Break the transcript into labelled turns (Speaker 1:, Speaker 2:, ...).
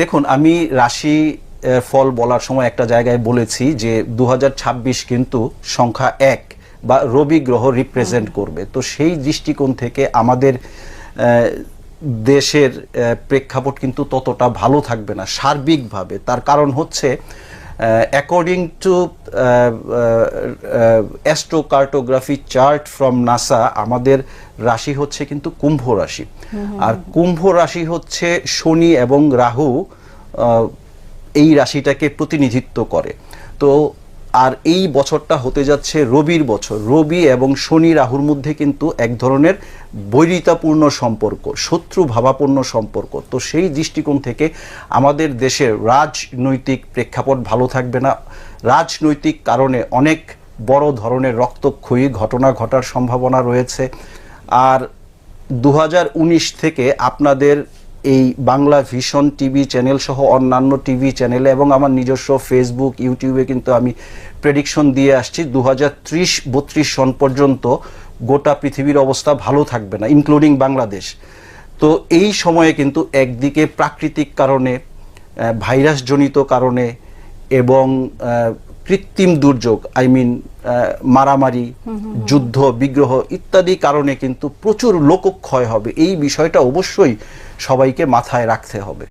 Speaker 1: দেখুন, আমি রাশি ফল বলার সময় একটা জায়গায় বলেছি যে 2026 কিন্তু সংখ্যা 1 বা রবি গ্রহ রিপ্রেজেন্ট করবে। তো সেই দৃষ্টিকোণ থেকে আমাদের দেশের প্রেক্ষাপট কিন্তু ততটা ভালো থাকবে না সার্বিকভাবে। তার কারণ হচ্ছে according to astrocartography chart from NASA আমাদের রাশি হচ্ছে কিন্তু কুম্ভ রাশি। আর কুম্ভ রাশি হচ্ছে শনি এবং রাহু এই রাশিটাকে প্রতিনিধিত্ব করে। তো আর এই বছরটা হতে যাচ্ছে রবির বছর। রবি এবং শনি রাহুর মধ্যে কিন্তু এক ধরনের বৈরিতাপূর্ণ সম্পর্ক, শত্রুভাবাপন্ন সম্পর্ক। তো সেই দৃষ্টিকোণ থেকে আমাদের দেশের রাজনৈতিক প্রেক্ষাপট ভালো থাকবে না। রাজনৈতিক কারণে অনেক বড় ধরনের রক্তক্ষয়ী ঘটনা ঘটার সম্ভাবনা রয়েছে। আর 2019 থেকে আপনাদের এই বাংলা ভিশন টিভি চ্যানেল সহ অন্যান্য টিভি চ্যানেলে এবং আমার নিজস্ব ফেসবুক ইউটিউবে কিন্তু আমি প্রেডিকশন দিয়ে আসছি 2030-32 সন পর্যন্ত গোটা পৃথিবীর অবস্থা ভালো থাকবে না, ইনক্লুডিং বাংলাদেশ। তো এই সময়ে কিন্তু একদিকে প্রাকৃতিক কারণে, ভাইরাসজনিত কারণে এবং কৃত্রিম দুর্যোগ, মারামারি, যুদ্ধ বিগ্রহ ইত্যাদি কারণে কিন্তু প্রচুর লোকক্ষয় হবে। এই বিষয়টা অবশ্যই সবাইকে মাথায় রাখতে হবে।